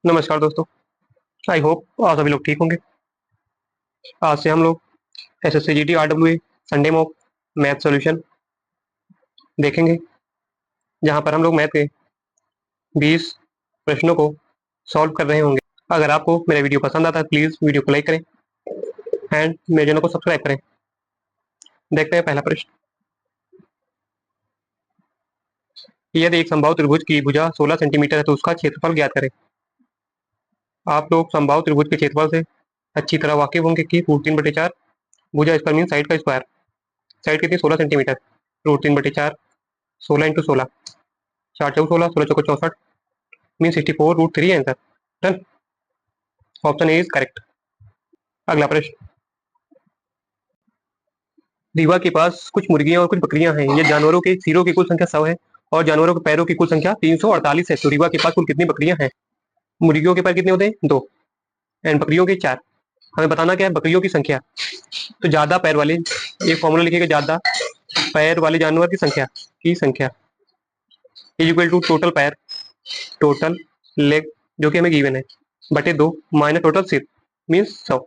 नमस्कार दोस्तों। I hope आप सभी लोग ठीक होंगे। आज से हम लोग SSC GD RWA Sunday mock math solution देखेंगे, जहां पर हम लोग मैथ के 20 प्रश्नों को सॉल्व कर रहे होंगे। अगर आपको मेरा वीडियो पसंद आता है प्लीज़ वीडियो को लाइक करें एंड मेरे चैनल को सब्सक्राइब करें। देखते हैं पहला प्रश्न। यदि एक समबाहु त्रिभुज की भुजा 16 सेंटीमीटर है तो उसका क्षेत्रफल ज्ञात करें। आप लोग समबाहु त्रिभुज के क्षेत्रफल से अच्छी तरह वाकिफ होंगे कि √3/4 भुजा स्क्वायर मीन साइड का स्क्वायर। साइड कितनी 16 centimetre, √3/4 16 × 16 4 Chowk 16 16 choco 64 mean 64 √3 answer. Done. Option A is correct. अगला प्रश्न। रीवा के पास कुछ मुर्गियां और कुछ बकरियां हैं। ये जानवरों के सिरों की कुल संख्या 100 है और जानवरों के पैरों की कुल संख्या 348 है। तो रीवा के पास कुल कितनी बकरियां हैं? मुर्गियों के पैर कितने होते हैं? 2 एंड बकरियों के 4। हमें बताना क्या है? बकरियों की संख्या। तो ज्यादा पैर वाले, एक फॉर्मूला लिखेगा, ज्यादा पैर वाले जानवर की संख्या इज इक्वल टू टोटल पैर, टोटल लेग जो कि हमें गिवन है, बटे 2 माइनस टोटल सिर means 100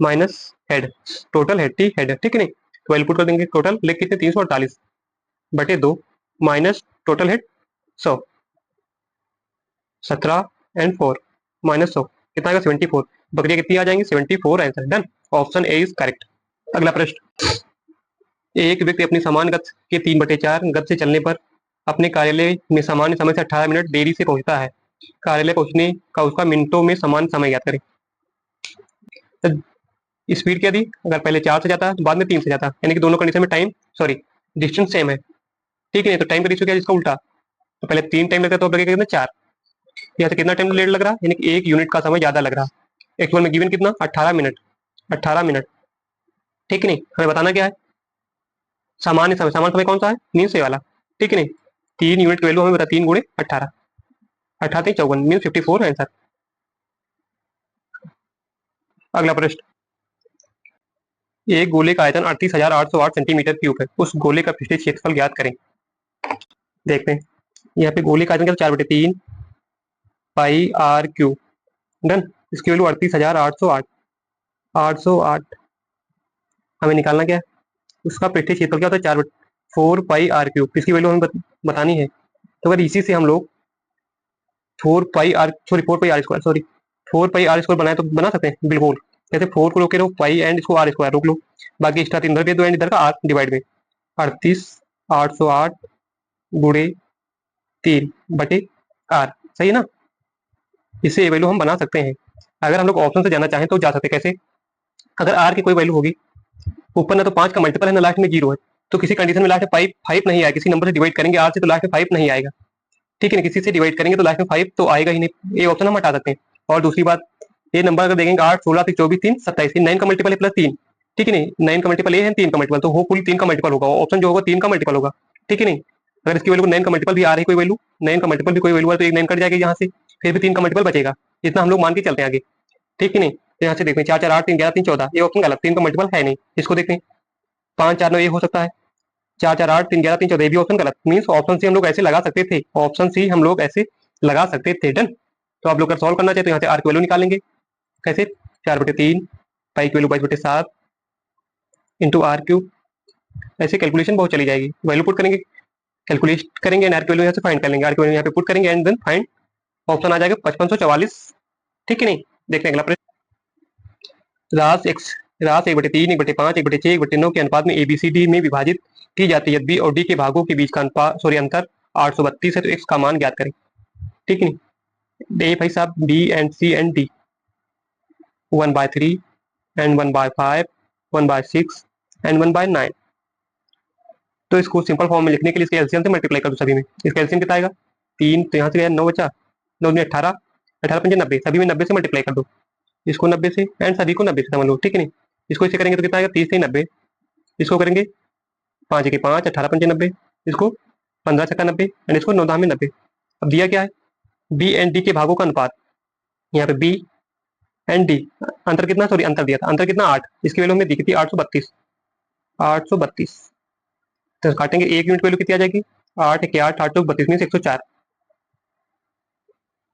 minus head, total head T head, ठीक है नहीं? तो वैल्यू पुट कर देंगे। टोटल लेग कितने 348 बटे 2 minus total head 100, 17 and 4 minus 100 कितना आएगा? 74। बकरियां कितनी आ जाएंगी? 74 answer. Done. Option A is correct. अगला प्रश्न। एक व्यक्ति अपनी समान गति के 3/4 गति से चलने पर अपने कार्यालय में सामान्य समय से 18 मिनट देरी से पहुंचता है। कार्यालय पहुंचने का उसका मिनटों में समान समय ज्ञात करें। तो स्पीड क्या दी? अगर पहले 4 से जाता तो बाद में 3 से जाता, यानी कि दोनों कंडीशन में टाइम डिस्टेंस सेम है, ठीक है नहीं? तो टाइम का रेशियो क्या है इसका उल्टा। तो पहले 3 टाइम लगता है तो अब लगेगा कितना? 4। यहाँ से कितना टाइम लेट लग रहा है? यानी कि 1 यूनिट का समय ज्यादा लग रहा है। एक्चुअल में गिवन कितना? 18 मिनट, 18 मिनट, ठीक है नहीं? हमें बताना क्या है? सामान्य समय कौन सा है? मीन से वाला, ठीक है नहीं? 3 यूनिट की वैल्यू हमें बता, 3 गुणे 18, 18 54 मीन 54 आंसर। अगला प्रश्न। एक गोले का आयतन 38,808 सेंटीमीटर क्यूब है। उस गोले का पृष्ठीय क्षेत्रफल ज्ञात करें। देखते हैं। यहाँ पे गोले का आयतन क्या? 4/3 पाई आर क्यूब। डन। इसकी वैल्यू 38,808, 808। हमें निकालना क्या है? उसका पृष्ठीय क्षेत्रफल क्या होता है? 4 पाई आर क्यूब। इसकी वैल्यू हमें बतानी है। तो अगर इसी से हम लोग 4 pi R sorry 4 pi R square बनाए तो बना सकते हैं बिल्कुल। जैसे 4 को रोके रहो पाई एंड इसको आर स्क्वायर रोक लो, बाकी एक्स्ट्रा 3 इधर के दो एंड इधर का आर डिवाइड में 38,808 गुणे 3/आर, सही है ना? इससे ये वैल्यू हम बना सकते हैं। अगर हम लोग ऑप्शन से जाना चाहें तो जा सकते हैं। कैसे? अगर आर की कोई वैल्यू होगी, ऊपर ना तो 5 का मल्टीपल है ना लास्ट में 0 है, तो किसी कंडीशन में लास्ट में 5 नहीं आएगा। किसी नंबर से डिवाइड करेंगे आर से तो लास्ट में 5 नहीं आएगा, ठीक है ना? किसी से डिवाइड करेंगे तो लास्ट में 5 तो आएगा ही नहीं। ये ऑप्शन हम हटा सकते हैं। और दूसरी बात, ये नंबर अगर देखेंगे 8 16 फिर 24 3 27, 9 का मल्टीपल है +3, ठीक है नहीं? 9 का मल्टीपल ये है 3 का मल्टीपल, तो वो कुल 3 का मल्टीपल होगा। ऑप्शन जो होगा 3 का मल्टीपल होगा, ठीक है नहीं? अगर इसकी वैल्यू 9 का मल्टीपल भी आ रही है, कोई वैल्यू 9 का मल्टीपल भी कोई वैल्यू है तो एक 9 कट जाएगी यहाँ से, फिर भी 3 का मल्टीपल बचेगा। इतना हम लोग मान के चलते हैं आगे, ठीक है नहीं? तो यहाँ से देखते हैं 4 4 8 3 11 3 14, ये ऑप्शन गलत, 3 का मल्टीपल है नहीं। इसको देखते हैं 5 4 9 ये हो सकता है, 4 4 8 3 11 3 14 ये भी ऑप्शन गलत। मीन्स ऑप्शन सी हम लोग ऐसे लगा सकते थे, ऑप्शन सी हम लोग ऐसे लगा सकते थे। डन। तो आप लोग अगर सॉल्व करना चाहते तो यहाँ से आर की वैल्यू निकालेंगे। कैसे? 4/3 पाई की वैल्यू 22/7 इंटू आर क्यूब। ऐसे कैलकुलेशन बहुत चली जाएगी। वैल्यू पुट करेंगे, कैलकुलेट करेंगे एंड आर की वैल्यू यहाँ से फाइंड कर लेंगे। आर की वैल्यू यहाँ पे पुट करेंगे एंड देन फाइंड। ऑप्शन आ जाएगा 5544, ठीक है नहीं? देखते हैं अगला प्रश्न। राशि 1/3 1/5 1/6 1/9 के अनुपात में ABCD में विभाजित की जाती है। बी और डी के भागों के बीच का अनुपात अंतर 832 है। तो एक्स का मान ज्ञात करें, ठीक है नहीं? ए भाई साहब, B and C and D 1/3 and 1/5 1/6 and 1/9। तो इसको सिंपल फॉर्म में लिखने के लिए इसके एलसीएम से मल्टीप्लाई कर दो सभी में। इसका एलसीएम कितना आएगा? 3, तो यहाँ से 9 बचा, 9 में 18, 18 पंजे 90, सभी में 90 से मल्टीप्लाई कर दो। इसको 90 से एंड सभी को 90 से समझ लो, ठीक है नहीं? इसको इसे करेंगे तो कितना आएगा? 30 से 90। इसको करेंगे 5 के 5, 18 पंजे 90, इसको 15 छक्का 90 एंड इसको 9 में 90। अब दिया क्या है? बी एंड डी के भागों का अनुपात। यहाँ पे बी एंड डी अंतर कितना, सॉरी अंतर दिया था, अंतर कितना 8। इसकी वैल्यू हमने दी कितनी? 832, 832। तो काटेंगे, एक यूनिट वैल्यू कितनी आ जाएगी? 8 के 8 8 32 मीन 104।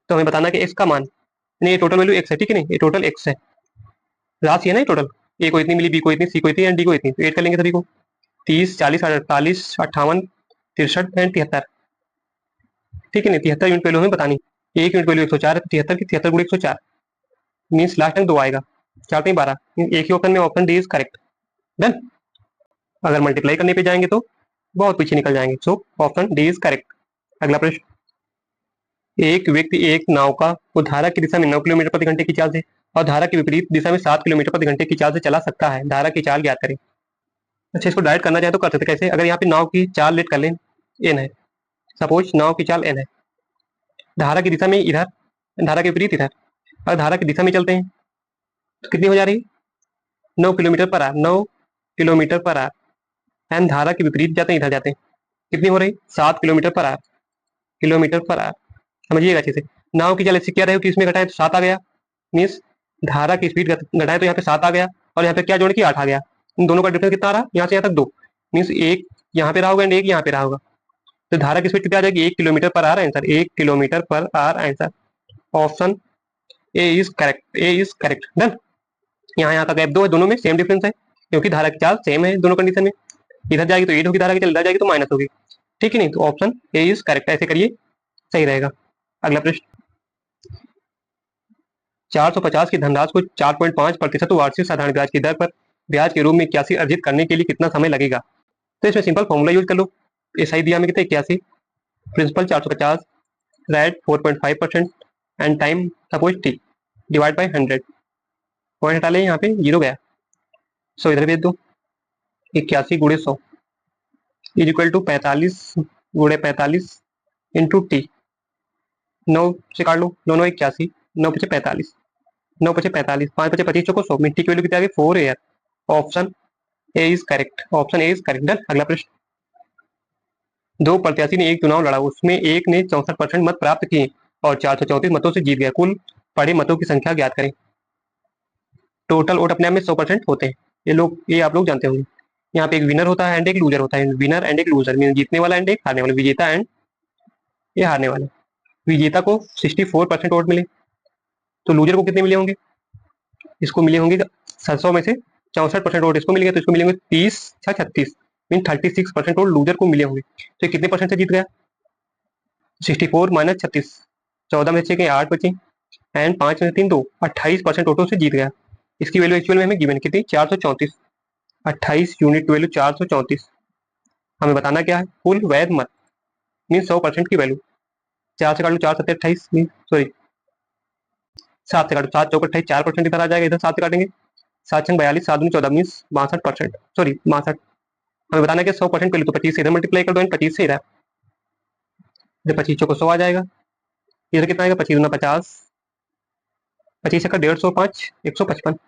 तो हमें बताना कि एक्स का मान, नहीं ये टोटल वैल्यू एक्स है, ठीक है नहीं, ये टोटल एक्स है, राशि है ना ये टोटल, ए को इतनी मिली, बी को इतनी, सी को इतनी एंड डी को इतनी, तो एड कर लेंगे सभी को, 30, 40, 48, 58, 63 एंड 73, ठीक है नहीं, 73 यूनिट वैल्यू हमें बतानी, एक यूनिट वैल्यू 104 है, 73 की 73 गुणे 104 मीन्स लास्ट टाइम 2 आएगा, 4 3 12, एक ही ऑप्शन में option D is correct. Done. अगर मल्टीप्लाई करने पे जाएंगे तो बहुत पीछे निकल जाएंगे, so option D is correct. अगला प्रश्न, एक व्यक्ति एक नाव का वो धारा की दिशा में 9 किलोमीटर प्रति घंटे की चाल से और धारा की विपरीत दिशा में 7 किलोमीटर प्रति घंटे की चाल से चला सकता है, धारा की चाल ज्ञात करें। अच्छा, इसको डायरेक्ट करना चाहे तो कर सकते, कैसे, अगर यहाँ पे नाव की चाल लेट कर लें, एन है, सपोज नाव की चाल एन है, धारा की दिशा में इधर, धारा के विपरीत इधर, अगर धारा की दिशा में चलते हैं तो कितनी हो जा रही, 9 kilometre per hour, 9 kilometre per hour, and धारा के विपरीत जाते हैं, इधर जाते हैं, कितनी हो रही, 7 kilometre per hour, kilometre per hour. समझिएगा अच्छे से, नाव की चाल इससे क्या रहे कि इसमें घटाए तो 7 आ गया, मीन्स धारा की स्पीड घटाए तो यहाँ पे 7 आ गया, और यहाँ पे क्या जोड़ के 8 आ गया, इन दोनों का डिफरेंस कितना आ रहा, यहाँ से यहाँ तक 2, मीन्स एक यहाँ पे रहा होगा एंड एक यहाँ पे रहा होगा, तो धारा की स्पीड कितनी आ जाएगी, 1 kilometre per hour answer, 1 kilometre per hour answer, option A is correct, A is correct. Done. यहाँ का गैप 2 है, दोनों में सेम डिफरेंस है, क्योंकि धारा की चाल सेम है दोनों कंडीशन में, इधर जाएगी तो 8 होगी धारा की चाल, इधर जाएगी तो माइनस होगी, ठीक है नहीं, तो ऑप्शन ए इज करेक्ट, ऐसे करिए सही रहेगा। अगला प्रश्न, 450 की धनराशि को 4.5% वार्षिक साधारण ब्याज की दर पर ब्याज के रूप में 81 अर्जित करने के लिए कितना समय लगेगा। तो इसमें सिंपल फॉर्मूला यूज कर लो, एस आई दिया हमें कितने 81, principal 450, rate 4.5% and time suppose T, divide by 100, point हटा लें, यहाँ पे जीरो गया, सो इधर भेज दो, 81 गुणे 100 इज इक्वल टू 45 गुणे 45 इंटू टी, 9 से काट लो, 9 9 81, 9 पचे 45, 9 पचे 45, 5 पचे 25, चौको 100, मिट्टी की वैल्यू कितनी आ गई 4 air, option A is correct, option A is correct. Done. अगला प्रश्न, दो प्रत्याशी ने एक चुनाव लड़ा, उसमें एक ने 64% मत प्राप्त किए और 434 मतों से जीत गया, कुल पड़े मतों की संख्या ज्ञात करें। टोटल वोट अपने आप में 100% होते हैं, ये आप लोग जानते होंगे, यहाँ पे एक विनर होता है एंड एक लूजर होता है, विनर एंड एक लूजर, मीन जीतने वाला एंड एक हारने वाला, विजेता एंड ये हारने वाला, विजेता को 64% वोट मिले, तो लूजर को कितने मिले होंगे, इसको मिले होंगे 700 में से 64% वोट इसको मिलेंगे, तो इसको मिलेंगे 30 या 36, मीन 36% वोट लूजर को मिले होंगे, तो ये कितने परसेंट से जीत गया, 64 माइनस 36, 14 में से 8 बचे एंड 5 में से 3 2, 28% वोटों से जीत गया। इसकी वैल्यू एक्चुअल में हमें गिवन कितनी 434, 28 यूनिट वैल्यू 434, हमें बताना क्या है, कुल वैध मत, मीन 100% की वैल्यू, 4 से काट लो, 4 7 28, मीन सॉरी 7 से काटो, 7 चौक 28, 4% इधर आ जाएगा, इधर 7 से काटेंगे, 7 छंग 42, 7 दूनी 14, मीन 62%, सॉरी 62, हमें बताना क्या 100% के लिए, तो 25 से इधर मल्टीप्लाई कर दो एंड 25 से इधर, 25 चौको 100 आ जाएगा, इधर कितना आएगा 25 दूना 50, 25 का 150, 5 155,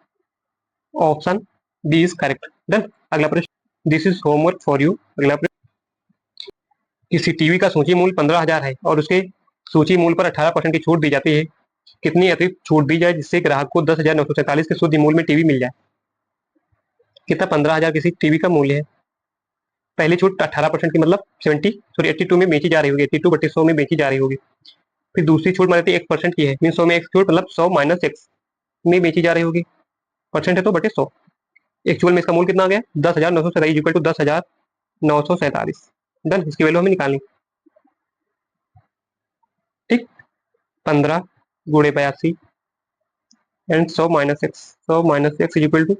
option B is correct. Done. अगला प्रश्न, this is homework for you. अगला प्रश्न, किसी टीवी का सूची मूल्य 15,000 है और उसके सूची मूल्य पर 18% की छूट दी जाती है, कितनी अतिरिक्त छूट दी जाए जिससे ग्राहक को 10,947 के शुद्ध मूल्य में टीवी मिल जाए। कितना 15,000 किसी टीवी का मूल्य है, पहली छूट 18% की मतलब 82 में बेची जा रही होगी, 82 बटे 100 में बेची जा रही होगी, फिर दूसरी छूट मान लेते 1% की है, मीन 100 में एक छूट मतलब 100 माइनस एक्स में बेची जा रही होगी, परसेंट है तो बटे 100, एक्चुअल में इसका मूल्य कितना आ गया 10,947 इक्वल टू 10,947। डन। इसकी वैल्यू हमें निकालनी, ठीक, 15 गुणे 82 and 100 minus x, 100 minus x equal to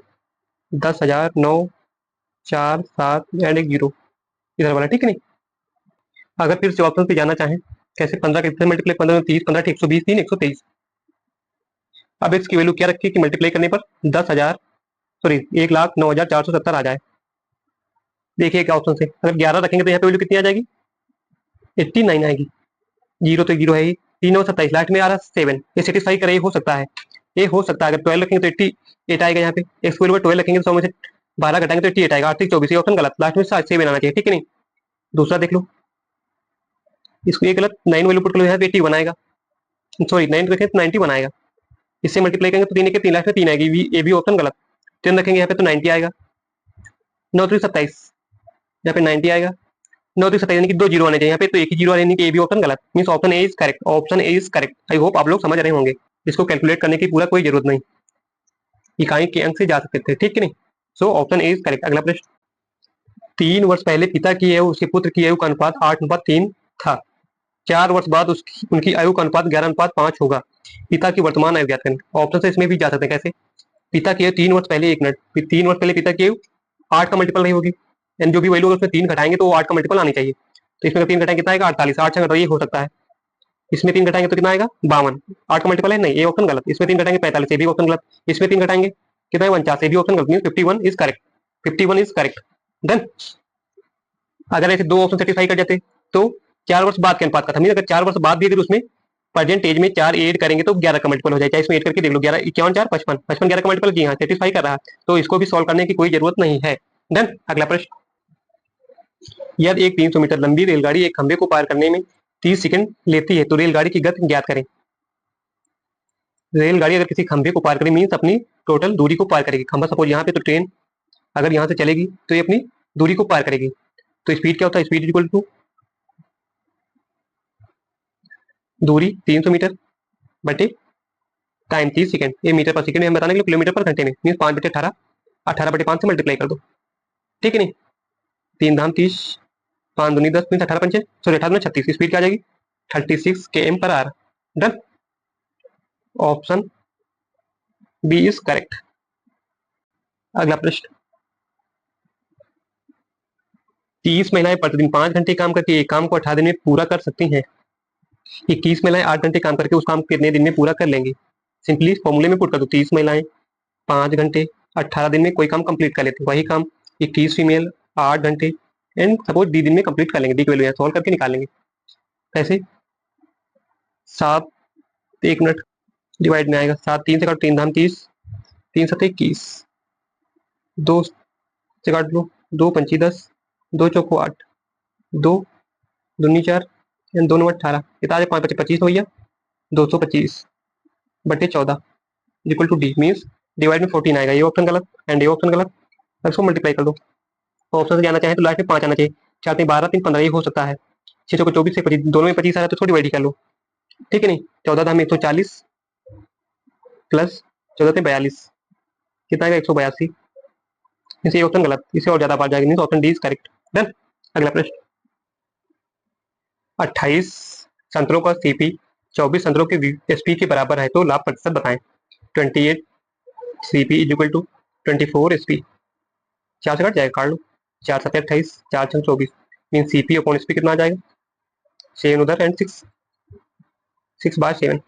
10,947 and एक जीरो इधर वाला, ठीक है नहीं। अगर फिर से ऑप्शन पे जाना चाहें, कैसे 15 के मल्टीप्लाई 15 में 30, 15 120, 3 123, अब इसकी वैल्यू क्या रखी कि मल्टीप्लाई करने पर 10,000 सॉरी 1,09,470 आ जाए। देखिए क्या ऑप्शन से, अगर 11 रखेंगे तो यहाँ पे वैल्यू कितनी आ जाएगी 89 आएगी, जीरो तो जीरो है ही, 3 और 27 लास्ट में आ रहा 7, ये सेटिस्फाई करे, हो सकता है, ये हो सकता है, अगर 12 रखेंगे तो 88 आएगा, यहाँ पे एक्स को 12 रखेंगे तो 100 में से 12 घटाएंगे तो 88 आएगा, 8 24, ऑप्शन गलत, लास्ट में 7 आना चाहिए, ठीक है नहीं। दूसरा देख लो, इसको ये गलत, 9 वैल्यू पुट करो, यहाँ पे 80 बनाएगा, सॉरी 9 रखेंगे तो 90 बनाएगा, इससे मल्टीप्लाई करेंगे तो 3 के 3 लास्ट में 3 आएगी, ये भी ऑप्शन गलत, 10 रखेंगे यहाँ पे तो 90 आएगा, 9 3 27, यहाँ पे 90 आएगा, 9 3 27 यानी कि 2 जीरो आने चाहिए यहाँ पे, तो एक ही जीरो यानी कि ए भी ऑप्शन गलत, means option A is correct, option A is correct. I hope आप लोग समझ रहे होंगे, इसको कैलकुलेट करने की पूरा कोई जरूरत नहीं, इकाई के अंक से जा सकते थे, ठीक है नहीं। So option A is correct. अगला प्रश्न, 3 वर्ष पहले पिता की आयु उसके पुत्र की आयु का अनुपात 8:3 था। 4 वर्ष बाद उसकी उनकी आयु का अनुपात 11:5 होगा। पिता की वर्तमान आयु ज्ञात करें। ऑप्शन से इसमें भी जा सकते हैं, कैसे? पिता की आयु 3 वर्ष पहले, 1 मिनट, 3 वर्ष पहले पिता की आयु 8 का मल्टीपल रही होगी, यानी जो भी वैल्यू उसमें 3 घटाएंगे तो वो 8 का मल्टीपल आनी चाहिए। तो इसमें 3 घटाएंगे कितना आएगा? 48। 8 से घटाइए हो सकता है। इसमें 3 घटाएंगे तो कितना आएगा? 52। 8 का मल्टीपल है नहीं, ये ऑप्शन गलत। इसमें 3 घटाएंगे 45, ये भी ऑप्शन गलत। इसमें 3 घटाएंगे कितना है? 49, ये भी ऑप्शन गलत। Mean 51 is correct, 51 is correct. Done. अगर ऐसे दो ऑप्शन सेटिस्फाई कर जाते तो 4 वर्ष बाद के अनुपात का था, मीन अगर 4 वर्ष बाद भी अगर उसमें प्रेजेंट एज में 4 ऐड करेंगे तो 11 का मल्टीपल हो जाएगा। इसमें ऐड करके देख लो, 11 51 4 55, 55 11 का मल्टीपल जी हाँ सेटिस्फाई कर रहा है, तो इसको भी सॉल्व करने की कोई जरूरत नहीं है। डन। अगला प्रश्न, यदि एक 300 मीटर लंबी रेलगाड़ी एक खंभे को पार करने में 30 सेकंड लेती है तो रेलगाड़ी की गति ज्ञात करें। रेलगाड़ी अगर किसी खंभे को पार करे मीन्स अपनी टोटल दूरी को पार करेगी। खंभा सपोज यहाँ पे, तो ट्रेन अगर यहाँ से चलेगी तो ये अपनी दूरी को पार करेगी। तो स्पीड क्या होता है? स्पीड इक्वल टू दूरी 300 मीटर बटे टाइम 30 सेकंड। ये मीटर पर सेकंड में हम बताने के लिए किलोमीटर पर घंटे में, मीन 5/18, 18/5 से मल्टीप्लाई कर दो, ठीक है नहीं। 3 धाम 30, 5 दूनी 10, मीन 18 पंचे सॉरी 18 36, स्पीड क्या आ जाएगी? 36 km/h। Done. Option B is correct. अगला प्रश्न, 30 महिलाएं प्रतिदिन 5 घंटे काम करके एक काम को 18 दिन में पूरा कर सकती हैं। 21 महिलाएं 8 घंटे काम करके उस काम को कितने दिन में पूरा कर लेंगी? सिंपली फॉर्मूले में पुट कर दो, 30 महिलाएं 5 घंटे 18 दिन में कोई काम कंप्लीट कर लेते हैं, वही काम 21 फीमेल 8 घंटे एंड सपोज डी दिन में कंप्लीट कर लेंगे। डी की वैल्यू सॉल्व करके निकालेंगे कैसे? 7 1 मिनट डिवाइड में आएगा, 7 3 से काटो, 3 धाम 30, 3 7 21, 2 से काट लो, 2 पंची 10, 2 चौको 8, 2 दूनी 4 एंड 2 9 18, कितना आ जाए? 5 5 25 हो भैया, 225/14 equal to D, means divide में 14 आएगा। ये ऑप्शन गलत एंड ये ऑप्शन गलत। अब इसको मल्टीप्लाई कर दो, ऑप्शन से जाना चाहे तो लास्ट में 5 आना चाहिए। 4 3 12 3 15, ये हो सकता है। 6 को 24 से 25, दोनों में 25 आ रहा है तो इसको डिवाइड ही कर लो, ठीक है नहीं। 14 धाम 140 प्लस 14 42, कितना आएगा? 182। इसे ये ऑप्शन गलत, इसे और ज्यादा बार जाएगा, means option D is correct. Done. अगला प्रश्न, 28 संतरों का सीपी 24 संतरों के एसपी के बराबर है तो लाभ प्रतिशत बताएं। 28 CP is equal to 24 SP. 4 से कट जाएगा, काट लो, 4 7 28, 4 6 24, मीन सीपी अपॉन एसपी कितना आ जाएगा? 7 उधर एंड 6, 6/7।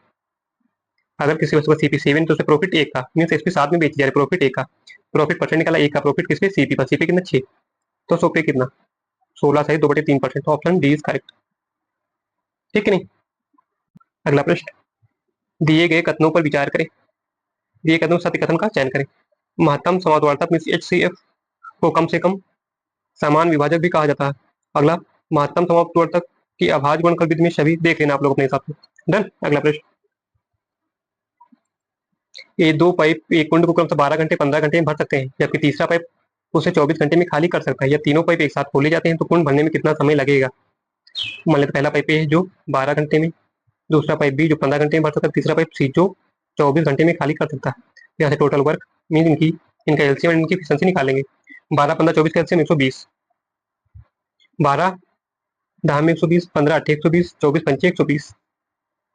अगर किसी वस्तु का सीपी 7 तो उसे प्रॉफिट 1 का, मीन एसपी 7 में बेची जा रही, प्रॉफिट 1 का, प्रॉफिट परसेंट निकाला 1 का प्रॉफिट किसपे? सीपी पर। सीपी कितना? 6, तो 100 पे कितना? 16 सही 2/3%। ऑप्शन डी इज करेक्ट, ठीक है नहीं। अगला प्रश्न, दिए गए कथनों पर विचार करें, दिए कथनों सत्य कथन का चयन करें। महत्तम समानुपातक मीन्स एचसीएफ को कम से कम समान विभाजक भी कहा जाता है। अगला, महत्तम समानुपातक की अभाज्य गुणनखंड विधि में सभी देख लेना आप लोग अपने हिसाब से। डन। अगला प्रश्न, ये 2 पाइप एक कुंड को क्रमशः 12 घंटे 15 घंटे में भर सकते हैं, जबकि तीसरा पाइप उसे 24 घंटे में खाली कर सकता है। या तीनों पाइप एक साथ खोले जाते हैं तो कुंड भरने में कितना समय लगेगा? मान लेते पहला पाइप है जो 12 घंटे में, दूसरा पाइप बी जो 15 घंटे में भर सकता है, तीसरा पाइप सी जो 24 घंटे में खाली कर सकता है। यहाँ से टोटल वर्क मीन इनका एलसीएम इनकी एफिशिएंसी निकालेंगे। 12 15 24 का एलसीएम 120, 12 धाम में 120, 15 8 120, 24 पंचे 120,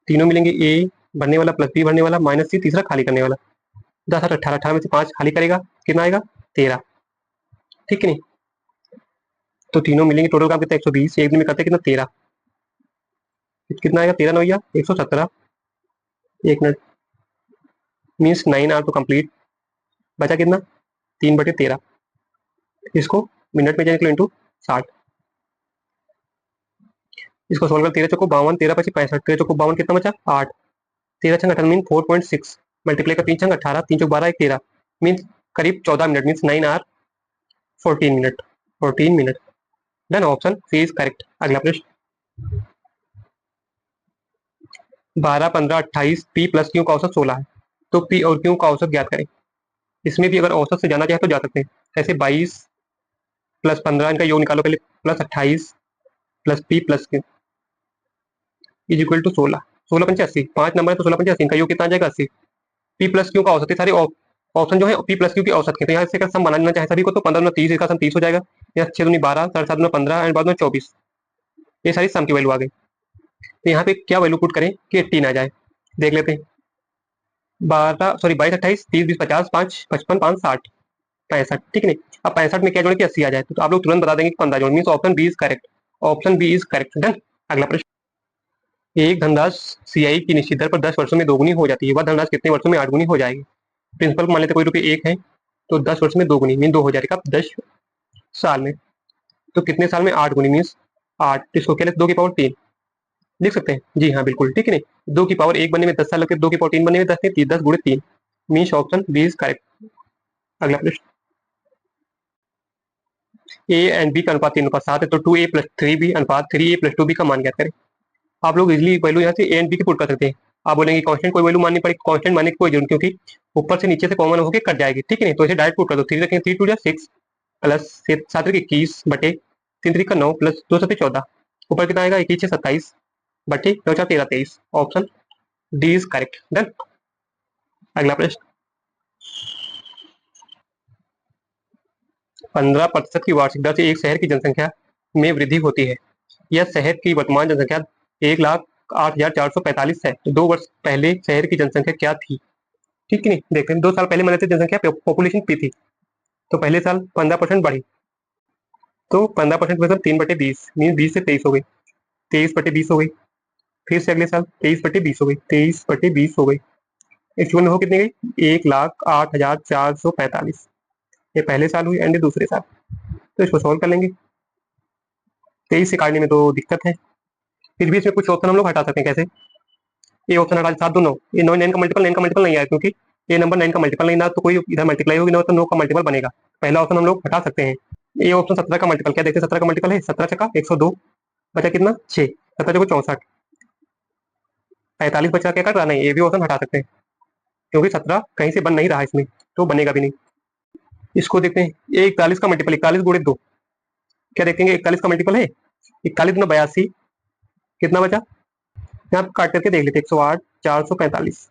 तीनों मिलेंगे, ए भरने वाला प्लस बी भरने वाला माइनस सी तीसरा खाली करने वाला। 10 8 18, 18 में से 5 खाली करेगा, कितना आएगा? 13, ठीक है नहीं। तो तीनों मिलेंगे, टोटल काम कितना? 120, एक दिन में करते कितना? 13, कितना आएगा? 13 9 117, 1 मिनट, मीन्स 9 आवर तो कंप्लीट। बचा कितना? 3/13, इसको मिनट में जाने के लिए इंटू 60, इसको सोल्व कर 13 चौको 52, 13 पची 65, 13 चौको 52, कितना बचा? 8, 13 छंग 18 मीन 4.6, मल्टीप्लाई का 3 छंग 18, 3 चौक 12 13, मीन करीब 14 minute, mean 9 hour 14 minute, 14 minute. Done. Option C is correct. अगला प्रश्न, 12 15 28 पी प्लस क्यू का औसत 16 है तो पी और क्यू का औसत ज्ञात करें। इसमें भी अगर औसत से जाना चाहे तो जा सकते हैं, ऐसे 22 प्लस 15 इनका योग निकालो पहले, plus 28 plus P plus Q is equal to 16। 16 × 85, 5 number है तो 16 × 85 इनका योग कितना आ जाएगा 80। पी प्लस क्यू का औसत है, सारे ऑप्शन जो है पी प्लस क्यू की औसत के, तो यहाँ से अगर सम बनाना चाहे सभी को तो 15 × 30 इसका सम 30 हो जाएगा, यहाँ 6 दूनी 12, 7 7 15 एंड बाद में 24, ये सारी सम की वैल्यू आ गई। तो यहाँ पे क्या वैल्यू पुट करें कि 18 आ जाए, देख लेते हैं। 22 28 30 20 50 5 55 5 60 65, ठीक है नहीं। अब 65 में क्या जोड़े कि 80 आ जाए, तो आप लोग तुरंत बता देंगे कि 15 जोड़, mean option B is correct. Option B is correct, done. अगला प्रश्न, एक धनराशि सीआई की निश्चित दर पर 10 वर्षों में दोगुनी हो जाती है, वह धनराशि कितने वर्षों में 8 गुनी हो जाएगी। प्रिंसिपल मान लेते कोई रुपये 1 है तो 10 वर्ष में दोगुनी मीन 2 हो जाएगा, कब 10 साल में। तो कितने साल में 8 गुनी मीन्स 8, इसको क्या लेते 2 की पावर 3 लिख सकते हैं, जी हाँ बिल्कुल, ठीक है नहीं। 2 की पावर 1 बनने में 10 साल लगते, 2 की पावर 3 बनने में 10 नहीं, 10 गुणे 3 means option B is correct. अगला प्रश्न, ए एंड बी का अनुपात 3:7 है, तो 2a+3b अनुपात 3a+2b का मान ज्ञात करें। आप लोग इजिली वैल्यू यहाँ से ए एंड बी की पुट कर सकते हैं। आप बोलेंगे कांस्टेंट कोई वैल्यू माननी पड़ेगी, कांस्टेंट मानने की कोई जरूरत, क्योंकि ऊपर से नीचे से कॉमन होकर कट जाएगी, ठीक है नहीं। तो इसे डायरेक्ट पुट कर दो, 3 रखें 3 2 6 प्लस 7 21 बटे 3 3 9 प्लस 2 7 14, ऊपर कितना आएगा 21 6 27 बटे 9 4 13 23, option D is correct, done. अगला प्रश्न, 15% की वार्षिक दर से एक शहर की जनसंख्या में वृद्धि होती है, यह शहर की वर्तमान जनसंख्या 1,08,445 है, तो 2 वर्ष पहले शहर की जनसंख्या क्या थी, ठीक है नहीं। देखते हैं 2 साल पहले मान लेते जनसंख्या पॉपुलेशन पी थी, तो पहले साल 15% बढ़ी, तो 15% मतलब 3/20 मीन 20 से 23 हो गई, 23/20 हो गई। फिर से अगले साल 23/20 हो गई, 23/20 हो गई। एक्चुअल में हो कितनी गई 1,08,445, ये पहले साल हुई एंड ये दूसरे साल। तो इसको सॉल्व कर लेंगे, 23 से काटने में तो दिक्कत है, फिर भी इसमें कुछ ऑप्शन हम लोग हटा सकते हैं। कैसे, ये ऑप्शन हटा 7 2 9, ये 9 9 का मल्टीपल नहीं आया, क्योंकि ये नंबर 9 का मल्टीपल नहीं, ना तो कोई इधर मल्टीप्लाई होगी ना तो 9 का मल्टीपल बनेगा। पहला ऑप्शन हम लोग हटा सकते हैं। ये ऑप्शन 17 का मल्टीपल, क्या देखते हैं 17 का मल्टीपल है 17 छक्का 102, बचा कितना 6, 17 को 64, 45 बचा, क्या कर रहा नहीं, ये भी ऑप्शन हटा सकते हैं, क्योंकि 17 कहीं से बन नहीं रहा इसमें, तो बनेगा भी नहीं। इसको देखते हैं, ये 41 का मल्टीपल 41 गुणे 2, क्या देखेंगे 41 का मल्टीपल है 41 दूना 82, कितना बचा, यहाँ पे काट करके देख लेते 108 445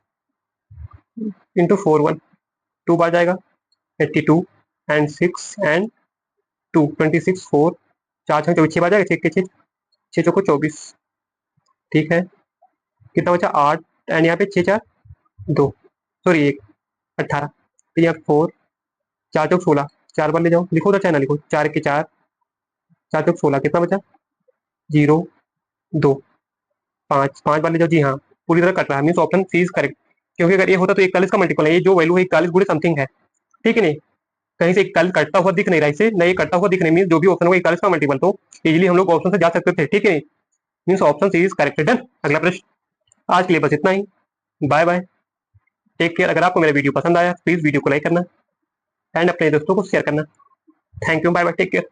इंटू 4 1, 2 बार जाएगा 82 एंड 6 एंड 2 26 4 4 6 24 6 बार जाएगा, 6 के 6 6 चौको 24, ठीक है। कितना बचा 8 एंड यहाँ पे 6 4 2 सॉरी 1 18, तो यहाँ 4 4 चौक 16, 4 बार ले जाओ, लिखो तो चाहे ना लिखो, 4 के 4 4 चौक 16, कितना बचा 0 2 5 5 बार ले जाओ, जी हाँ पूरी तरह कट रहा है, means option C is correct. क्योंकि अगर ये होता तो 41 का मल्टीपल है, ये जो वैल्यू है 41 गुणे समथिंग है, ठीक है नहीं। कहीं से 41 कटता हुआ दिख नहीं रहा, इससे नहीं कटता हुआ दिख नहीं, मीन जो भी ऑप्शन होगा 41 का मल्टीपल, तो इजीली हम लोग ऑप्शन से जा सकते थे, ठीक है नहीं, means option C is correct, done. अगला प्रश्न, आज के लिए बस इतना ही, बाय बाय, टेक केयर। अगर आपको मेरा वीडियो पसंद आया प्लीज वीडियो को लाइक करना एंड अपने दोस्तों को शेयर करना। Thank you, bye bye, take care.